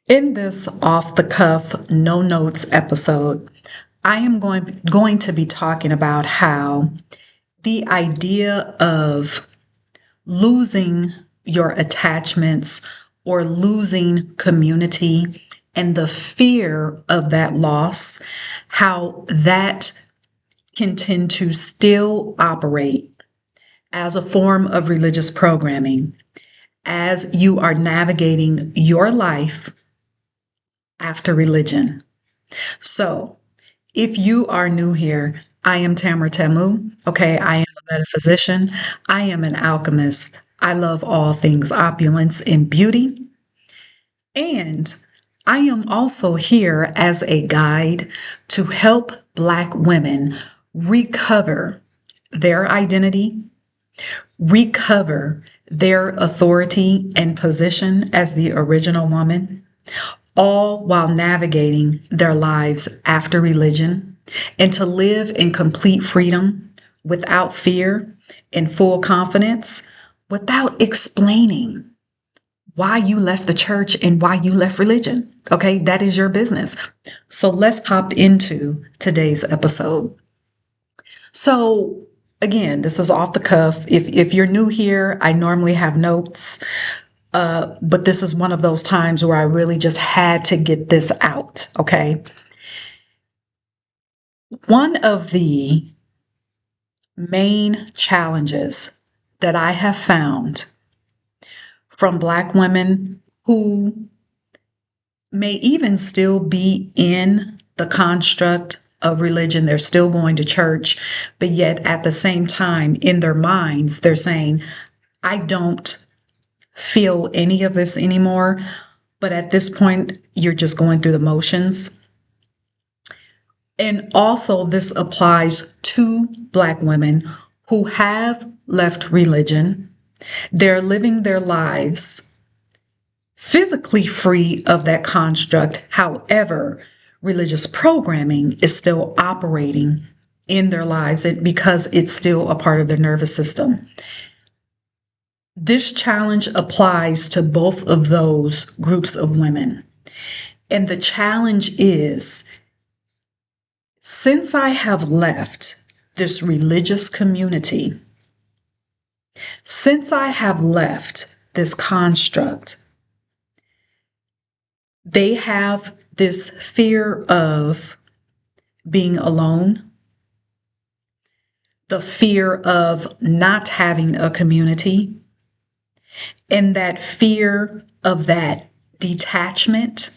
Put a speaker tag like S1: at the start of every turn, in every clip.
S1: In this off the cuff, no notes episode, I am going to be talking about how the idea of losing your attachments or losing community and the fear of that loss, how that can tend to still operate as a form of religious programming as you are navigating your life after religion. So, if you are new here, I am Tamara Tamu. Okay, I am a metaphysician. I am an alchemist. I love all things opulence and beauty. And I am also here as a guide to help Black women recover their identity, recover their authority and position as the original woman, all while navigating their lives after religion, and to live in complete freedom without fear, in full confidence, without explaining why you left the church and why you left religion. Okay, that is your business. So let's hop into today's episode. So, again, this is off the cuff. If you're new here, I normally have notes. But this is one of those times where I really just had to get this out, okay? One of the main challenges that I have found from Black women who may even still be in the construct of religion, they're still going to church, but yet at the same time, in their minds, they're saying, I don't feel any of this anymore. But at this point, you're just going through the motions. And also, this applies to Black women who have left religion. They're living their lives physically free of that construct. However, religious programming is still operating in their lives because it's still a part of their nervous system. This challenge applies to both of those groups of women. And the challenge is, since I have left this religious community, since I have left this construct, they have this fear of being alone, the fear of not having a community, and that fear of that detachment.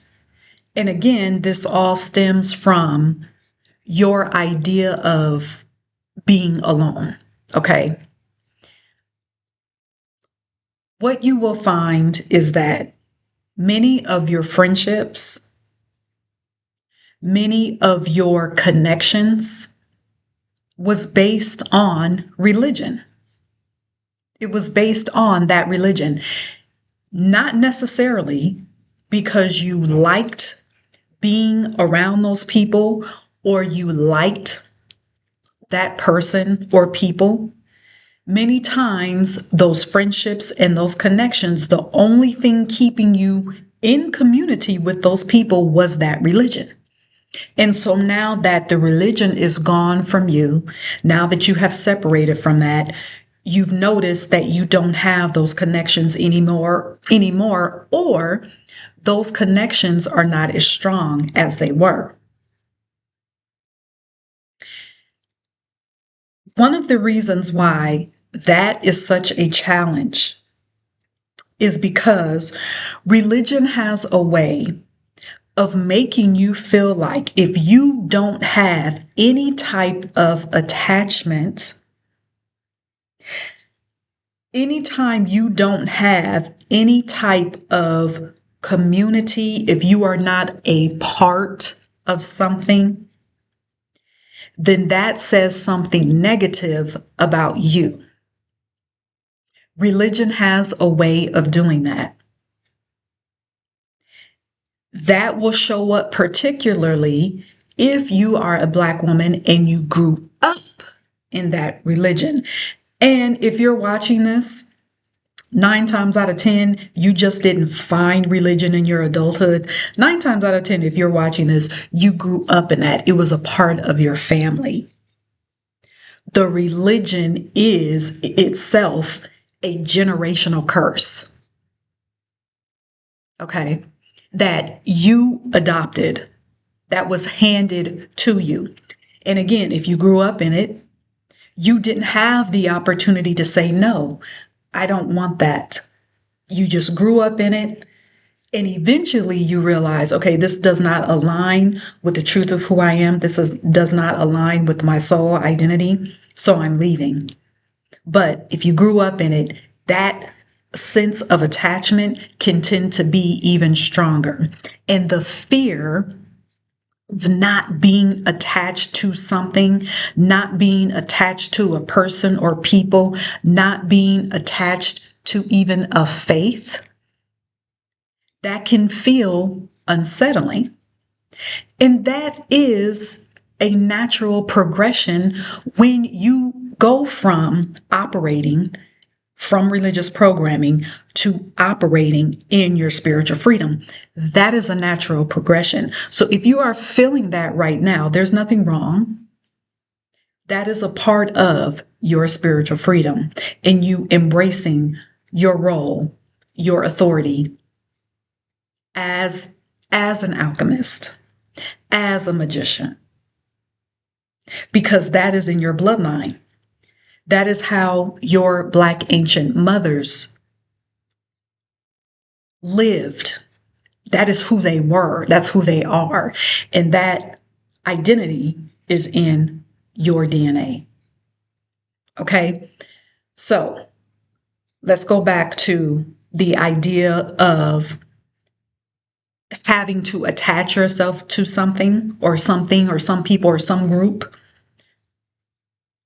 S1: And again, this all stems from your idea of being alone, okay? What you will find is that many of your friendships, many of your connections was based on religion. It was based on that religion, not necessarily because you liked being around those people or you liked that person or people. Many times, those friendships and those connections, the only thing keeping you in community with those people was that religion. And so now that the religion is gone from you, now that you have separated from that, you've noticed that you don't have those connections anymore, or those connections are not as strong as they were. One of the reasons why that is such a challenge is because religion has a way of making you feel like if you don't have any type of attachment, anytime you don't have any type of community, if you are not a part of something, then that says something negative about you. Religion has a way of doing that. That will show up particularly if you are a Black woman and you grew up in that religion. And if you're watching this 9 times out of 10, you just didn't find religion in your adulthood. 9 times out of 10, if you're watching this, you grew up in that. It was a part of your family. The religion is itself a generational curse, okay, that you adopted, that was handed to you. And again, if you grew up in it, you didn't have the opportunity to say, no, I don't want that. You just grew up in it. And eventually you realize, okay, this does not align with the truth of who I am. Does not align with my soul identity. So I'm leaving. But if you grew up in it, that sense of attachment can tend to be even stronger. And the fear of not being attached to something, not being attached to a person or people, not being attached to even a faith, that can feel unsettling. And that is a natural progression when you go from operating from religious programming to operating in your spiritual freedom. That is a natural progression. So if you are feeling that right now, there's nothing wrong. That is a part of your spiritual freedom and you embracing your role, your authority as an alchemist, as a magician, because that is in your bloodline. That is how your Black ancient mothers lived. That is who they were. That's who they are. And that identity is in your DNA. Okay? So let's go back to the idea of having to attach yourself to something or some people or some group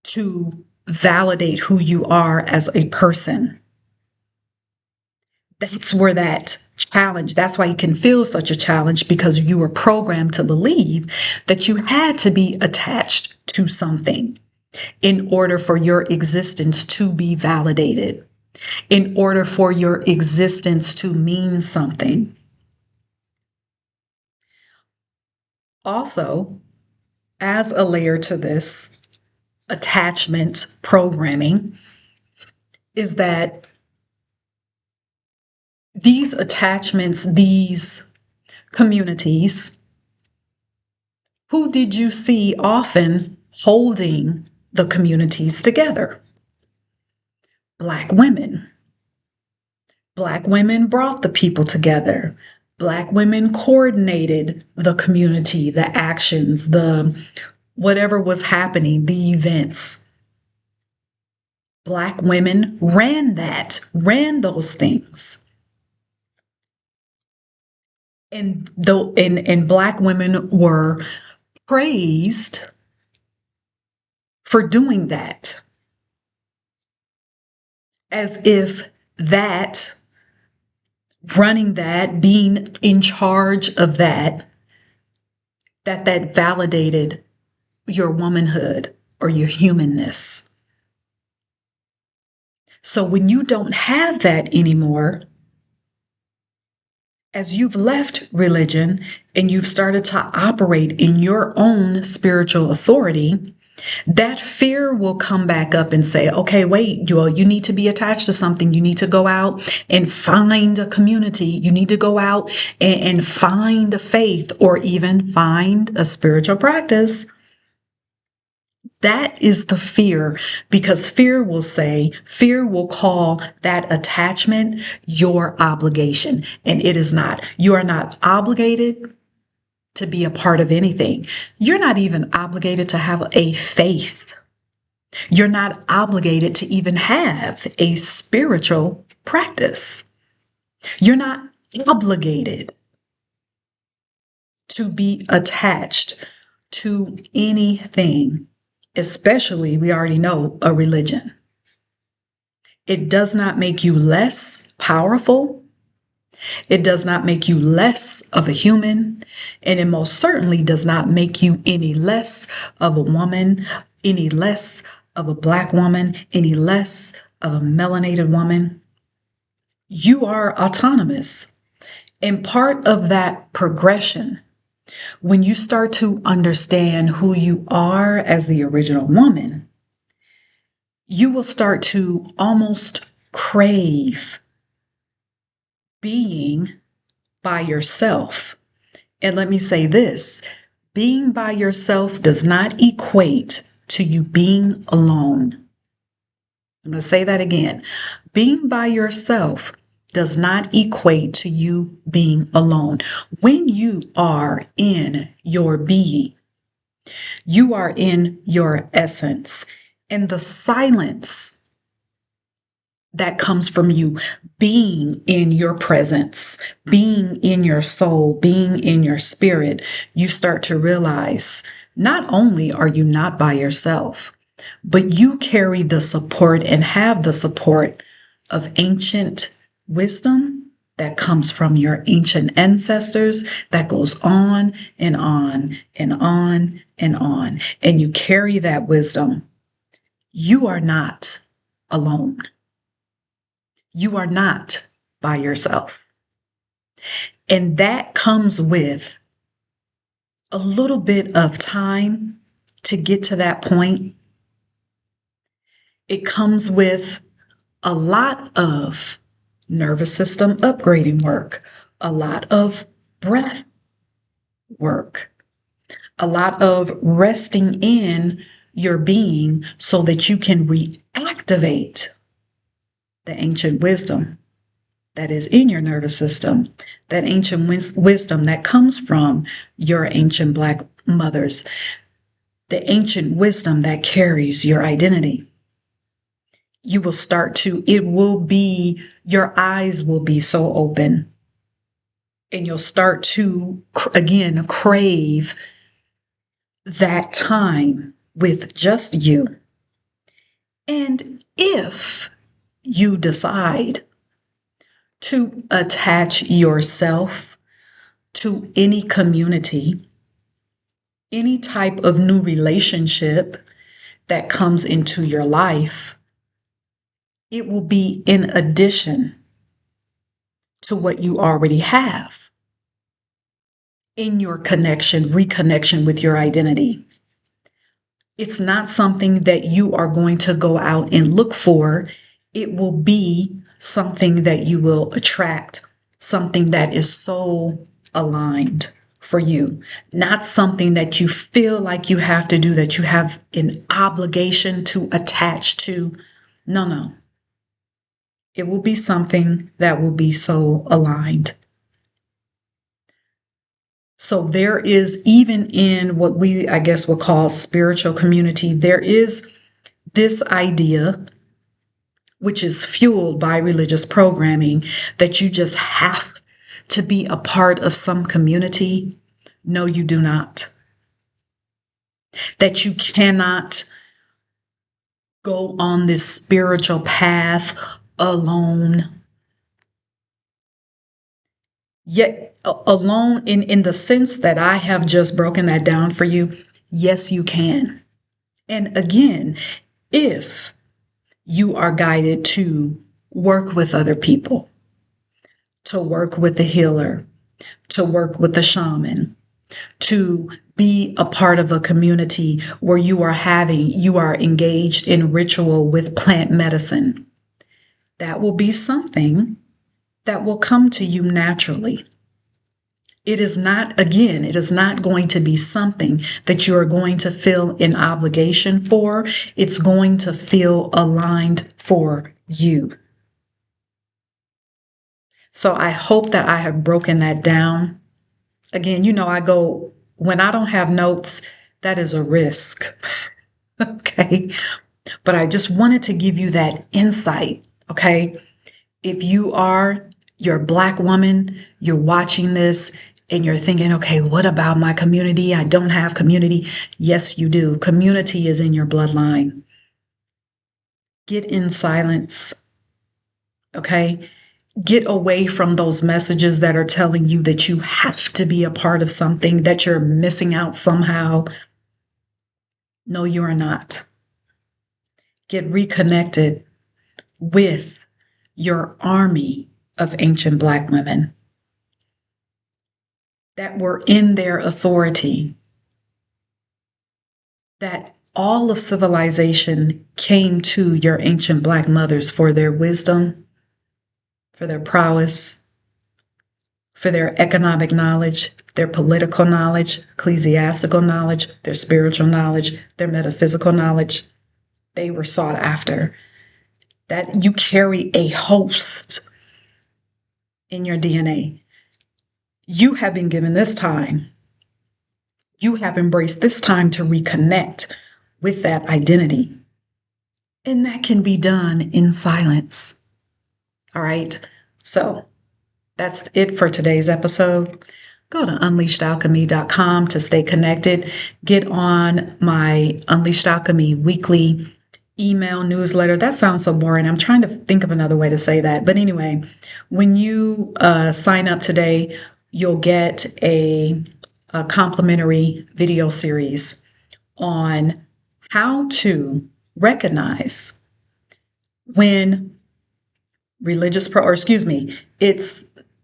S1: to validate who you are as a person. That's where that challenge, that's why you can feel such a challenge, because you were programmed to believe that you had to be attached to something in order for your existence to be validated, in order for your existence to mean something. Also, as a layer to this attachment programming, is that these attachments, these communities, who did you see often holding the communities together? Black women. Black women brought the people together. Black women coordinated the community, the actions, the whatever was happening, the events. Black women ran those things. And Black women were praised for doing that, as if that, running that, being in charge of that validated your womanhood or your humanness. So when you don't have that anymore, as you've left religion and you've started to operate in your own spiritual authority, that fear will come back up and say, okay, wait, you need to be attached to something. You need to go out and find a community. You need to go out and find a faith or even find a spiritual practice. That is the fear, because fear will call that attachment your obligation. And it is not. You are not obligated to be a part of anything. You're not even obligated to have a faith. You're not obligated to even have a spiritual practice. You're not obligated to be attached to anything, especially, we already know, a religion. It does not make you less powerful. It does not make you less of a human. And it most certainly does not make you any less of a woman, any less of a Black woman, any less of a melanated woman. You are autonomous. And part of that progression, when you start to understand who you are as the original woman, you will start to almost crave being by yourself. And let me say this, being by yourself does not equate to you being alone. I'm going to say that again. Being by yourself does not equate to you being alone. When you are in your being, you are in your essence. And the silence that comes from you being in your presence, being in your soul, being in your spirit, you start to realize not only are you not by yourself, but you carry the support and have the support of ancient wisdom that comes from your ancient ancestors that goes on and on and on and on. And you carry that wisdom. You are not alone. You are not by yourself. And that comes with a little bit of time to get to that point. It comes with a lot of nervous system upgrading work, a lot of breath work, a lot of resting in your being so that you can reactivate the ancient wisdom that is in your nervous system, that ancient wisdom that comes from your ancient Black mothers, the ancient wisdom that carries your identity. You will start to, it will be, your eyes will be so open, and you'll start to, again, crave that time with just you. And if you decide to attach yourself to any community, any type of new relationship that comes into your life, it will be in addition to what you already have in your connection, reconnection with your identity. It's not something that you are going to go out and look for. It will be something that you will attract, something that is so aligned for you, not something that you feel like you have to do, that you have an obligation to attach to. No, no. It will be something that will be so aligned. So there is, even in what we, I guess, will call spiritual community, there is this idea, which is fueled by religious programming, that you just have to be a part of some community. No, you do not. That you cannot go on this spiritual path alone. Yet, alone in the sense that I have just broken that down for you, yes, you can. And again, if you are guided to work with other people, to work with the healer, to work with the shaman, to be a part of a community where you are engaged in ritual with plant medicine, that will be something that will come to you naturally. It is not, again, it is not going to be something that you are going to feel an obligation for. It's going to feel aligned for you. So I hope that I have broken that down. Again, when I don't have notes, that is a risk. Okay. But I just wanted to give you that insight. Okay. If you're a Black woman, you're watching this and you're thinking, okay, what about my community? I don't have community. Yes, you do. Community is in your bloodline. Get in silence. Okay. Get away from those messages that are telling you that you have to be a part of something, that you're missing out somehow. No, you are not. Get reconnected with your army of ancient Black women that were in their authority, that all of civilization came to your ancient Black mothers for their wisdom, for their prowess, for their economic knowledge, their political knowledge, ecclesiastical knowledge, their spiritual knowledge, their metaphysical knowledge. They were sought after. That you carry a host in your DNA. You have been given this time. You have embraced this time to reconnect with that identity. And that can be done in silence. All right. So that's it for today's episode. Go to unleashedalchemy.com to stay connected. Get on my Unleashed Alchemy weekly email newsletter. That sounds so boring. I'm trying to think of another way to say that. But anyway, when you sign up today, you'll get a complimentary video series on how to recognize when it's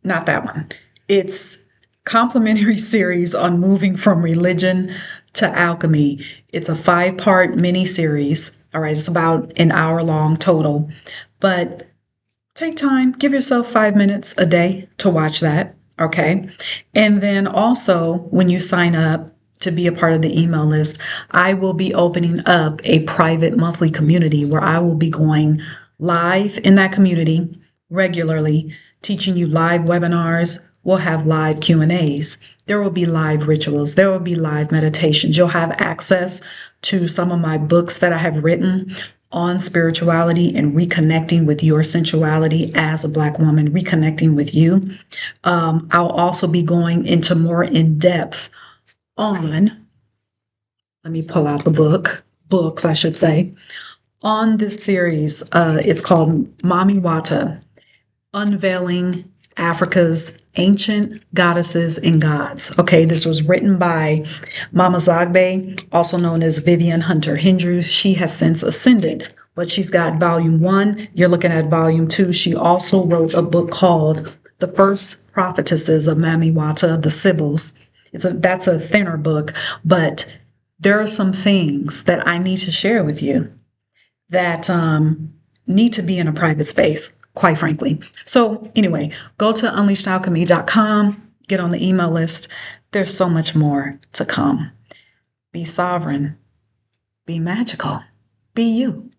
S1: not that one. It's complimentary series on moving from religion to alchemy. It's a 5-part mini series. All right, it's about an hour long total, but take time, give yourself 5 minutes a day to watch that. Okay. And then also when you sign up to be a part of the email list, I will be opening up a private monthly community where I will be going live in that community regularly, teaching you live webinars. We'll have live Q&As. There will be live rituals. There will be live meditations. You'll have access to some of my books that I have written on spirituality and reconnecting with your sensuality as a Black woman, reconnecting with you. I'll also be going into more in depth on, let me pull out the books, I should say, on this series. It's called Mami Wata, Unveiling Africa's Ancient Goddesses and Gods. Okay, this was written by Mama Zagbe, also known as Vivian Hunter Hindrews. She has since ascended, but she's got volume 1. You're looking at volume 2. She also wrote a book called The First Prophetesses of Mami Wata, the Sibyls. That's a thinner book, but there are some things that I need to share with you that need to be in a private space, quite frankly. So anyway, go to unleashedalchemy.com, get on the email list. There's so much more to come. Be sovereign, be magical, be you.